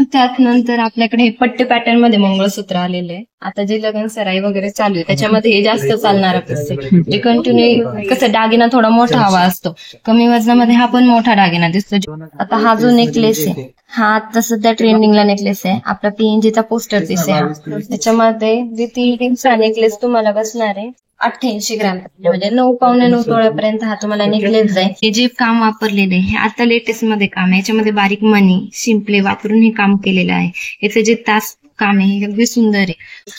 त्यात नंतर आपल्याकडे हे पट्टे पॅटर्न मध्ये मंगळसूत्र आलेले आहे. आता जे लग्न सराई वगैरे चालू आहे त्याच्यामध्ये हे जास्त चालणारा पीस आहे. जे कंटिन्यू कसं दागिना थोडा मोठा हवा असतो, कमी वजनामध्ये हा पण मोठा दागिना दिसतो. आता हा जो नेकलेस आहे हा आता सध्या ट्रेंडिंगला नेकलेस आहे. आपला पीएनजीचा पोस्टर पीस आहे हा. त्याच्यामध्ये जे 3 इंचचा नेकलेस तुम्हाला बसणार आहे 88 ग्रॅम, म्हणजे 9 पावणे 9 तोळ्यापर्यंत हा तुम्हाला नेकलेस जाईल. हे जे काम वापरलेले हे आता लेटेस्ट मध्ये काम आहे. याच्यामध्ये बारीक मणी शिंपले वापरून हे काम केलेलं आहे. याचं जे तास काम आहे हे अगदी सुंदर आहे.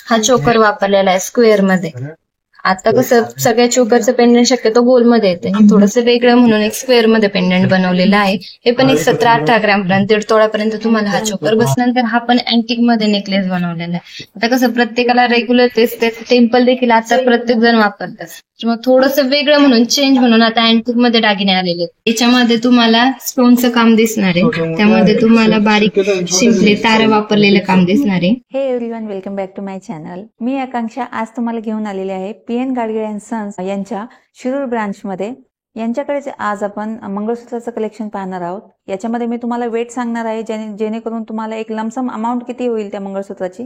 हा चोकर वापरलेला आहे स्क्वेअर मध्ये. आता कसं सगळ्या चोकरचं पेंडंट शक्यतो गोलमध्ये येते, थोडंसं वेगळं म्हणून एक स्क्वेअर मध्ये पेंडंट बनवलेलं आहे. हे पण एक 17-18 ग्रॅम पर्यंत 1.5 तोळ्यापर्यंत तुम्हाला हा चोकर बसल्यानंतर हा पण अँटिक मध्ये नेकलेस बनवलेला आहे. आता कसं प्रत्येकाला रेग्युलर तेच टेम्पल देखील आता प्रत्येक जण वापरतात, मग थोडंसं वेगळं म्हणून चेंज म्हणून आता अँटिक मध्ये दागिने आलेले. याच्यामध्ये तुम्हाला स्टोनचं काम दिसणार आहे, त्यामध्ये तुम्हाला बारीक शिंपले तारा वापरलेलं काम दिसणार आहे. Hey everyone, welcome back to my channel. मी आकांक्षा आज तुम्हाला घेऊन आलेले आहे पीएन गाडगीळ अँड सन्स यांच्या शिरूर ब्रांच मध्ये. यांच्याकडे आज आपण मंगळसूत्राचं कलेक्शन पाहणार आहोत. याच्यामध्ये मी तुम्हाला वेट सांगणार आहे, जेणेकरून तुम्हाला एक लमसम अमाऊंट किती होईल त्या मंगळसूत्राची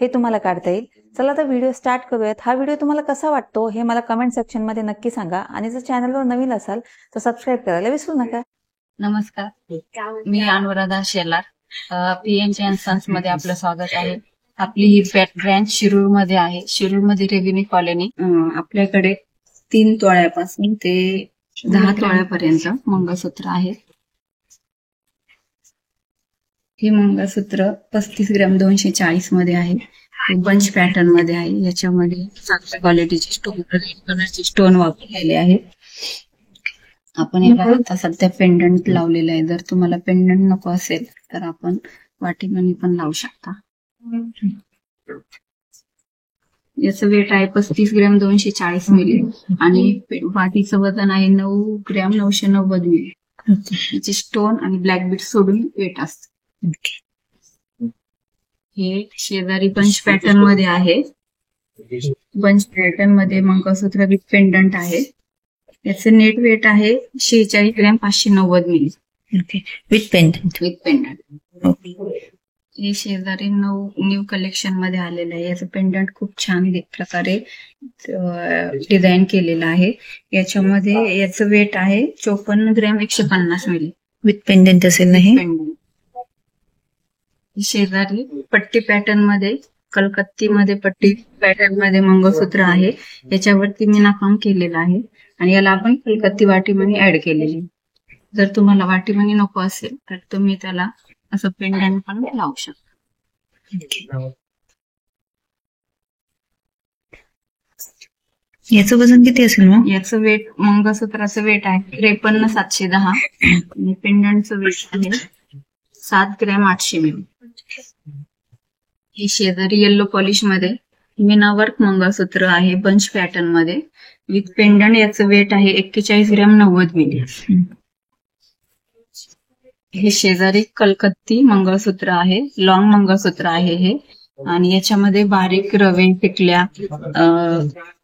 हे तुम्हाला काढता येईल. चला तर व्हिडिओ स्टार्ट करूयात. हा व्हिडिओ तुम्हाला कसा वाटतो हे मला कमेंट सेक्शन मध्ये नक्की सांगा, आणि जर चॅनलवर नवीन असाल तर सबस्क्राईब करायला विसरू नका. नमस्कार, मी Anuradha Shelar. PN and sons मध्ये आपलं स्वागत आहे. आपली ही ब्रँच शिरूर मध्ये आहे. शिरूर मध्ये रेव्हेन्यू कॉलनी. आपल्याकडे 3 तोळ्यापासून ते 10 तोळ्यापर्यंत मंगळसूत्र आहे. हे मंगळसूत्र 35 ग्रॅम 240 मध्ये आहे. बंच पॅटर्न मध्ये आहे. याच्यामध्ये चांगल्या क्वालिटीचे स्टोन, रेड कलरचे स्टोन वापरलेले आहेत. आपण याला आता सध्या पेंडंट लावलेलं आहे. जर तुम्हाला पेंडंट नको असेल तर आपण वाटीमणी पण लावू शकता. याचं वेट आहे 35 ग्रॅम 240 मिली आणि वाटीचं वजन आहे 9 ग्रॅम 990 मिली. याचे स्टोन आणि ब्लॅक बीट सोडून वेट असतं. हे शेजारी बंच पॅटर्न मध्ये आहे. बंच पॅटर्न मध्ये मंगळसूत्र विथ पेंडंट आहे. याचं नेट वेट आहे 46 ग्रॅम 590 मिली. With pendant. हे शेजारी न्यू कलेक्शन मध्ये आलेलं आहे. याचं पेंडंट खूप छान प्रकारे डिझाईन केलेलं आहे. याच्यामध्ये याचं वेट आहे 54 ग्रॅम 150 मिली. विथ पेंडंट असेल ना हे? शेजारी पट्टी पॅटर्न मध्ये, कलकत्ती मध्ये पट्टी पॅटर्न मध्ये मंगळसूत्र आहे. याच्यावरती मीनाकाम केलेलं आहे आणि याला आपण कलकत्ती वाटीमणी ऍड केलेली. जर तुम्हाला वाटीमणी नको असेल तर तुम्ही त्याला असं पेंडंट पण लावू शकता. याचं वजन किती असेल मग? याचं वेट, मंगळसूत्राचं वेट आहे 53,710 आणि पेंडंटचं वेट आहे 7 ग्रॅम 800 मिली. हे शेजारी येल्लो पॉलिश मध्ये मीना वर्क मंगळसूत्र आहे बंच पॅटर्न मध्ये विथ पेंडंट. याचं वेट आहे 41 ग्रॅम 90 मिली. हे शेजारी कलकत्ती मंगळसूत्र आहे, लॉंग मंगळसूत्र आहे हे, आणि याच्यामध्ये बारीक रवे टिकल्या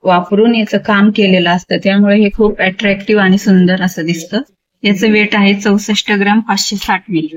वापरून याचं काम केलेलं असतं, त्यामुळे हे खूप अट्रॅक्टिव्ह आणि सुंदर असं दिसतं. याचं वेट आहे 64 ग्रॅम 560 मिली.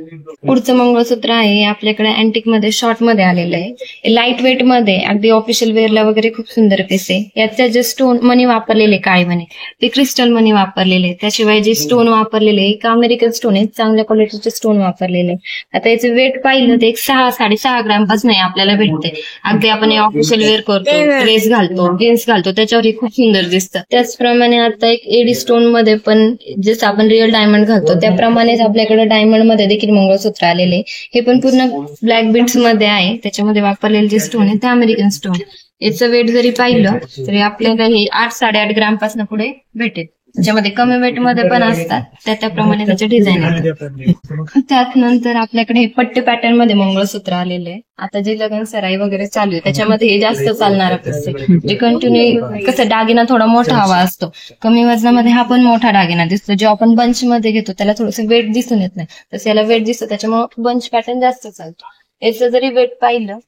पुढचं मंगळसूत्र आहे आपल्याकडे अँटिक मध्ये शॉर्ट मध्ये आलेलं आहे. लाईट वेट मध्ये अगदी ऑफिशियल वेअरला वगैरे खूप सुंदर पीस आहे. याच्या जे स्टोन मनी वापरलेले काळे मनी ते क्रिस्टल मनी वापरलेले. त्याशिवाय जे स्टोन वापरलेले एक अमेरिकन स्टोन आहेत, चांगल्या क्वालिटीचे स्टोन वापरलेले. आता याचं वेट पाहिलं तर एक 6-6.5 ग्रॅम पासून आपल्याला भेटते. अगदी आपण ऑफिशियल वेअर करतो, ड्रेस घालतो, जीन्स घालतो, त्याच्यावर हे खूप सुंदर दिसतं. त्याचप्रमाणे आता एक एडी स्टोन मध्ये पण जसं आपण रिअल डायमंड घालतो त्याप्रमाणेच आपल्याकडे डायमंड मध्ये देखील मंगळसूत्र आलेले. हे पण पूर्ण ब्लॅक बीट्स मध्ये आहे. त्याच्यामध्ये वापरलेले जे स्टोन आहे ते अमेरिकन स्टोन. याचं वेट जरी पाहिलं तरी आपल्याला हे 8-8.5 ग्रॅम पासून पुढे भेटेल. ज्यामध्ये कमी वेट मध्ये पण असतात, त्याप्रमाणे त्याचे डिझाईन येतात. त्यात नंतर आपल्याकडे हे पट्टे पॅटर्न मध्ये मंगळसूत्र आलेले आहे. आता जे लग्न सराई वगैरे चालू आहे त्याच्यामध्ये हे जास्त चालणारा पीस आहे. जे कंटिन्यू कसं दागिना थोडा मोठा हवा असतो, कमी वजनामध्ये हा पण मोठा दागिना दिसतो. जेव्हा आपण बंच मध्ये घेतो त्याला थोडंसं वेट दिसून येत नाही, तसं याला वेट दिसतं, त्याच्यामुळे बंच पॅटर्न जास्त चालतो. याचं जरी वेट पाहिलं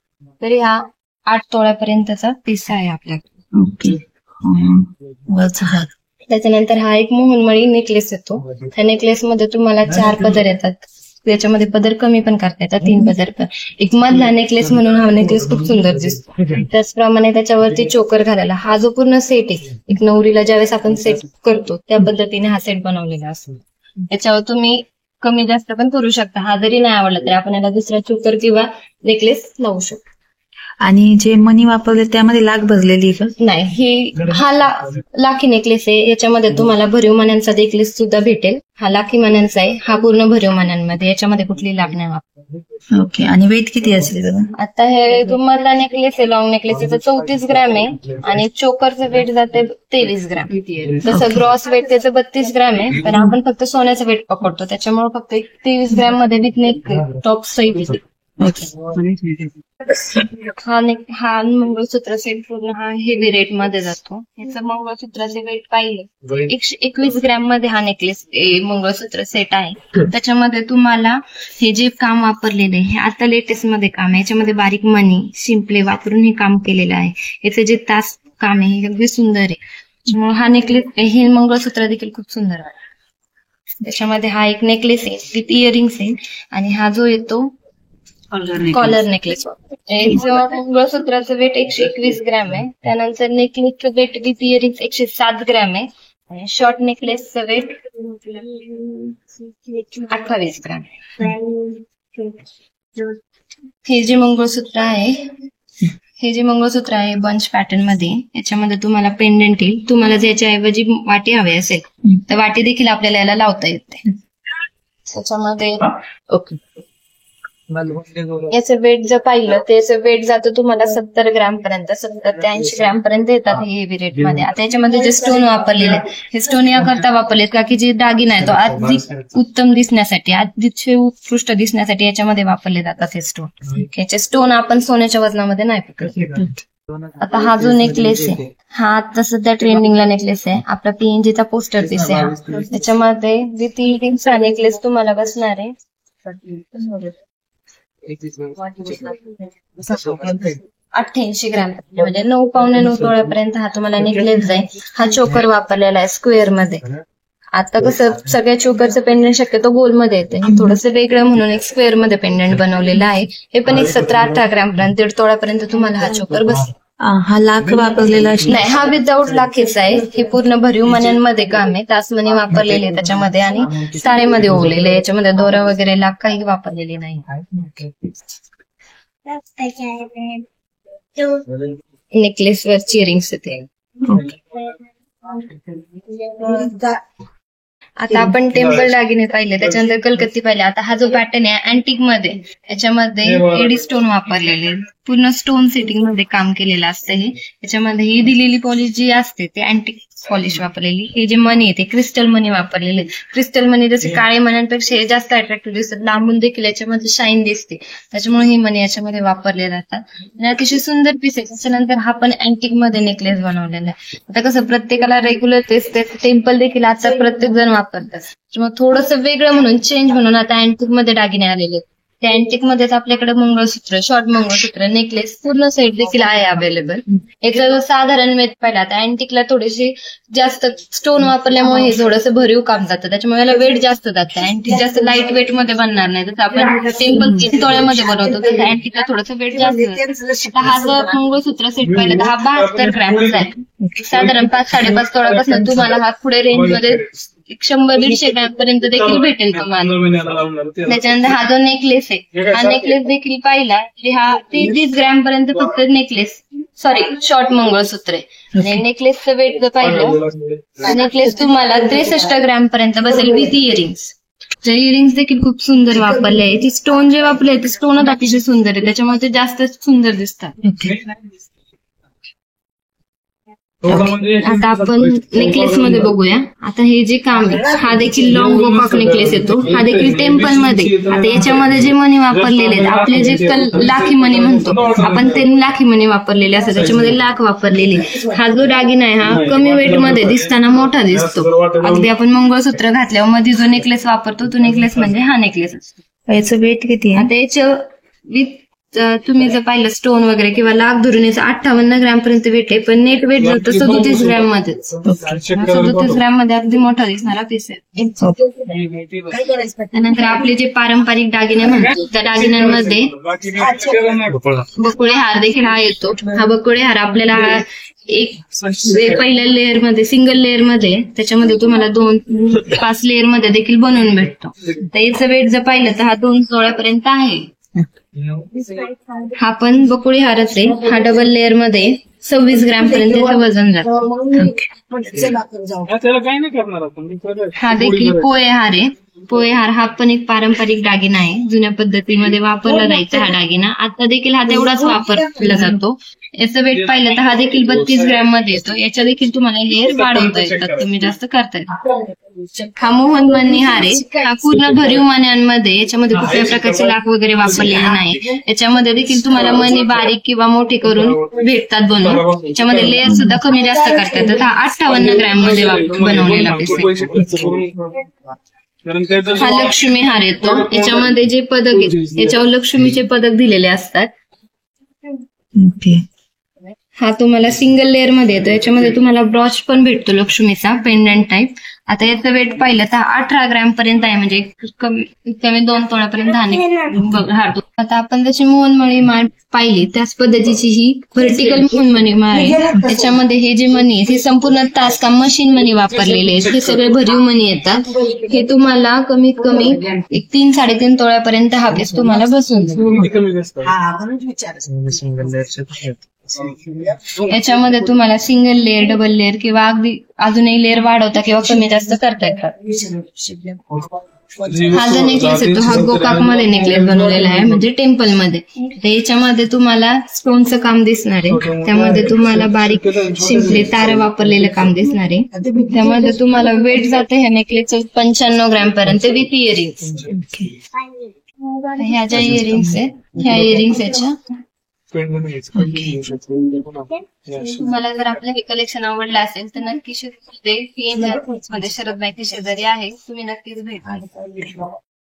तरी हा 8 तोळ्यापर्यंतचा पीस आहे आपल्याकडे. ओके. त्याच्यानंतर हा एक मोहनमळी नेकलेस येतो. त्या नेकलेस मध्ये तुम्हाला 4 पदर येतात. त्याच्यामध्ये पदर कमी पण करता येतात, 3 पदर पण. एक मधला नेकलेस म्हणून हा नेकलेस खूप सुंदर दिसतो. त्याचप्रमाणे त्याच्यावरती चोकर घालायला हा जो पूर्ण सेट आहे, एक नवरीला ज्यावेळेस आपण सेट करतो त्या पद्धतीने हा सेट बनवलेला असतो. त्याच्यावर तुम्ही कमी जास्त पण करू शकता. हा जरी नाही आवडला तरी आपण याला दुसरा चोकर किंवा नेकलेस लावू शकतो. आणि जे मनी वापरले त्यामध्ये लाख भरलेली का? नाही, हा लाखी नेकलेस आहे. याच्यामध्ये तुम्हाला भरीव मण्यांचा नेकलेस सुद्धा भेटेल. हा लाखी मण्यांचा आहे, हा पूर्ण भरीव मण्यांमध्ये, याच्यामध्ये कुठली लाख नाही वापरली. ओके. आणि वेट किती असेल बघा? आता हे जो मधला नेकलेस आहे, लॉंग नेकलेस, त्याचं 34 ग्रॅम आहे आणि चोकरचं वेट जाते 23 ग्रॅम. तसं ग्रॉस वेट त्याचं 32 ग्रॅम आहे, पण आपण फक्त सोन्याचं वेट पकडतो त्याच्यामुळे फक्त 23 ग्रॅम मध्ये विथ नेक टॉप सहित येते. हा मंगळसूत्र सेट पूर्ण हा हेवी रेट मध्ये जातो. याचं मंगळसूत्राचे वेट पाहिले 121 ग्रॅम मध्ये हा नेकलेस मंगळसूत्र सेट आहे. त्याच्यामध्ये तुम्हाला हे जे काम वापरलेलं आहे हे आता लेटेस्ट मध्ये काम आहे. याच्यामध्ये बारीक मणी शिंपले वापरून हे काम केलेलं आहे. याचं जे तास काम आहे हे अगदी सुंदर आहे. त्यामुळे हा नेकलेस, हे मंगळसूत्र देखील खूप सुंदर आहे. त्याच्यामध्ये हा एक नेकलेस आहे विथ इयरिंग्स आहे आणि हा जो येतो कॉलर नेकलेस. मंगळसूत्राचं वेट 121 ग्रॅम आहे. त्यानंतर नेकलेसचं वेट विथ इयरिंग्स 107 ग्रॅम आहे आणि शॉर्ट नेकलेसचं वेट 28 ग्रॅम आहे. हे जे मंगळसूत्र आहे बंच पॅटर्न मध्ये, याच्यामध्ये तुम्हाला पेंडंट येईल. तुम्हाला ज्याच्याऐवजी वाटी हवी असेल तर वाटी देखील आपल्याला याला लावता येते. त्याच्यामध्ये याचं वेट जर पाहिलं तर याचं वेट जातं तुम्हाला 70 ग्रॅम पर्यंत, 70 ते 80 ग्रॅम पर्यंत येतात हे हेवी रेट मध्ये. आता याच्यामध्ये जे स्टोन वापरलेले हे स्टोन याकरता वापरलेत का की जे दागिना आहे तो अधिक उत्तम दिसण्यासाठी, अधिक उत्कृष्ट दिसण्यासाठी याच्यामध्ये वापरले जातात हे स्टोन. याचे स्टोन आपण सोन्याच्या वजनामध्ये नाही पकडत. आता हा जो नेकलेस आहे हा आता सध्या ट्रेंडिंगला नेकलेस आहे. आपला PNGचा पोस्टर पीस आहे. त्याच्यामध्ये विथ इयरिंग्सचा नेकलेस तुम्हाला बसणार आहे 88 ग्रॅम, म्हणजे 9 पावणे 9 तोळ्यापर्यंत हा तुम्हाला नेकलेस जाईल. हा चोकर वापरलेला आहे स्क्वेअर मध्ये. आता कसं सगळ्या चोकरचं पेंडंट शक्यतो गोलमध्ये येते, थोडंसं वेगळं म्हणून एक स्क्वेअर मध्ये पेंडंट बनवलेलं आहे. हे पण एक 17-18 ग्रॅम पर्यंत, 1.5 तोळ्यापर्यंत तुम्हाला हा चोकर बसेल. हा लाख वापरलेला नाही, हा विदाऊट लाखेच आहे. हे पूर्ण भरीव मण्यांमध्ये काम आहे. तासमणी वापरलेले त्याच्यामध्ये आणि साडेमध्ये ओवलेले. याच्यामध्ये दोरा वगैरे लाख काही वापरलेली नाही. नेकलेस वर चिअरिंग्स येते. आता आपण टेम्पल दागिने पाहिले, त्याच्यानंतर कलकत्ती पाहिले. आता हा जो पॅटर्न आहे अँटिक मध्ये, याच्यामध्ये एडी स्टोन वापरलेले, पूर्ण स्टोन सेटिंग मध्ये काम केलेलं असतं. हे याच्यामध्ये ही दिलेली पॉलिश जी असते ते अँटिक पॉलिश वापरलेली. हे जे मनी आहे ते क्रिस्टल मनी वापरलेले. क्रिस्टल मनी जसे काळे मण्यांपेक्षा हे जास्त अट्रॅक्टिव्ह दिसतात, लांबून देखील याच्यामध्ये शाईन दिसते, त्याच्यामुळे ही मनी याच्यामध्ये वापरले जातात आणि अतिशय सुंदर पीस आहे. त्याच्यानंतर हा पण अँटिक मध्ये नेकलेस बनवलेला आहे. आता कसं प्रत्येकाला रेग्युलर तेच टेम्पल देखील आता प्रत्येक जण वापरतात, त्याच्यामुळे थोडंसं वेगळं म्हणून चेंज म्हणून आता अँटिक मध्ये दागिने आलेले. त्या अँटिक मध्येच आपल्याकडे मंगळसूत्र, शॉर्ट मंगळसूत्र, नेकलेस पूर्ण सेट देखील आहे अवेलेबल. याचा साधारण वेट पाहिला आता अँटिकला थोडीशी जास्त स्टोन वापरल्यामुळे हे थोडंसं भरीव काम जातं, त्याच्यामुळे याला वेट जास्त जातं. अँटिक जास्त लाईट वेट मध्ये बनणार नाही. जसं आपण टेम्पल 3 तोळ्यामध्ये बनवतो तसं अँटिकला थोडंसं वेट जास्त. आता हा जर मंगळसूत्र सेट पाहिला तर हा 72 ग्रॅमचा आहे. साधारण 5-5.5 तोळ्यापासून तुम्हाला हा पुढे रेंज मध्ये 100-150 ग्रॅम पर्यंत देखील भेटेल तुम्हाला. त्याच्यानंतर हा जो नेकलेस आहे, हा नेकलेस देखील पाहिला तरी हा 30 ग्रॅम पर्यंत फक्त नेकलेस, सॉरी शॉर्ट मंगळसूत्र आहे. आणि नेकलेसचं वेट जर पाहिलं, नेकलेस तुम्हाला 63 ग्रॅम पर्यंत बसेल विथ इयरिंग्स. इयरिंग्स देखील खूप सुंदर वापरले आहे. ते स्टोन जे वापरले ते स्टोनच अतिशय सुंदर आहे, त्याच्यामुळे ते जास्त सुंदर दिसतात. आता आपण नेकलेस मध्ये बघूया. आता हे जे काम आहे हा देखील लॉंग बोकॉक नेकलेस येतो, हा देखील टेम्पल मध्ये. आता याच्यामध्ये जे मणी वापरलेले आहेत, आपले जे लाखी मणी म्हणतो आपण, ते लाखी मणी वापरलेले असतात, त्याच्यामध्ये लाख वापरलेली. हा जो दागिना आहे हा कमी वेट मध्ये दिसताना मोठा दिसतो. अगदी आपण मंगळसूत्र घातल्यावर मध्ये जो नेकलेस वापरतो तो नेकलेस म्हणजे हा नेकलेस असतो. याचं वेट किती आहे? आता याचं विथ तर तुम्ही जर पाहिलं स्टोन वगैरे किंवा लाख धुरुनीचं 58 ग्रॅम पर्यंत वेट आहे, पण नेट वेट जातं 37 ग्रॅम मध्येच. 37 ग्रॅम मध्ये अगदी मोठा दिसणारा पीस आहे. त्यानंतर आपले जे पारंपरिक दागिने म्हणतो त्या दागिन्यांमध्ये बकुळे हार देखील हा येतो. हा बकुळे हार आपल्याला हा एक पहिल्या लेअर मध्ये, सिंगल लेअर मध्ये, त्याच्यामध्ये तुम्हाला 2-5 लेअर मध्ये देखील बनवून भेटतो. तर याचं वेट जर पाहिलं तर हा 2 तोळ्यापर्यंत आहे. हा पण बकुळी हारच आहे. हा डबल लेअर मध्ये 26 ग्रॅम पर्यंत वजन जातं. हा देखील पोहे हार आहे. पोहे हार हा पण एक पारंपरिक दागिना आहे. जुन्या पद्धतीमध्ये वापरला जायचा हा दागिना. आता देखील हा तेवढाच वापरला जातो. याचं वेट पाहिलं तर हा देखील 32 ग्रॅम मध्ये येतो. याच्या देखील तुम्हाला लेअर वाढवता येतात, तुम्ही जास्त करताय. हा मोहन मणी हार आहे. हा पूर्ण भरीव मण्यांमध्ये, याच्यामध्ये कुठल्या प्रकारचे लाख वगैरे वापरलेले नाही. याच्यामध्ये देखील तुम्हाला मणी बारीक किंवा मोठे करून भेटतात बनवून. याच्यामध्ये लेअर सुद्धा कमी जास्त करता येतात. हा 58 ग्रॅम मध्ये बनवलेला पीस आहे. हा लक्ष्मी हार येतो. याच्यामध्ये जे पदक आहे याच्यावर लक्ष्मीचे पदक दिलेले असतात. हा तुम्हाला सिंगल लेअर मध्ये येतो. याच्यामध्ये तुम्हाला ब्रॉच पण भेटतो लक्ष्मीचा, पेंडंट टाईप. आता याचं वेट पाहिलं तर 18 ग्रॅम पर्यंत आहे, म्हणजे कमी 2 तोळ्यापर्यंत हारतो. आता आपण जशी मोहनमणी माळ पाहिली त्याच पद्धतीची ही व्हर्टिकल मोहनमणी माळ आहे. त्याच्यामध्ये हे जे मणी आहेत हे संपूर्ण तासकाम मशीन मणी वापरलेले आहेत. हे सगळे भरीव मणी येतात. हे तुम्हाला कमीत कमी 3-3.5 तोळ्यापर्यंत हा पीस तुम्हाला बसून याच्यामध्ये तुम्हाला सिंगल लेअर, डबल लेअर किंवा अगदी अजूनही लेअर वाढवता किंवा कमी जास्त करता येतात. हा जो नेकलेस येतो हा गोकाक मध्ये नेकलेस बनवलेला आहे, म्हणजे टेम्पल मध्ये. याच्यामध्ये तुम्हाला स्टोनचं काम दिसणार आहे. त्यामध्ये तुम्हाला बारीक शिंपले तारा वापरलेलं काम दिसणार आहे. त्यामध्ये तुम्हाला वेट जातं ह्या नेकलेसचं 95 ग्रॅम पर्यंत विथ इयरिंग्स. ह्या ज्या इयरिंग्स आहेत ह्या इयरिंग्स याच्या. तुम्हाला जर आपलं हे कलेक्शन आवडलं असेल तर नक्की मध्ये शरद बँके शेजारी आहे, तुम्ही नक्कीच भेटा.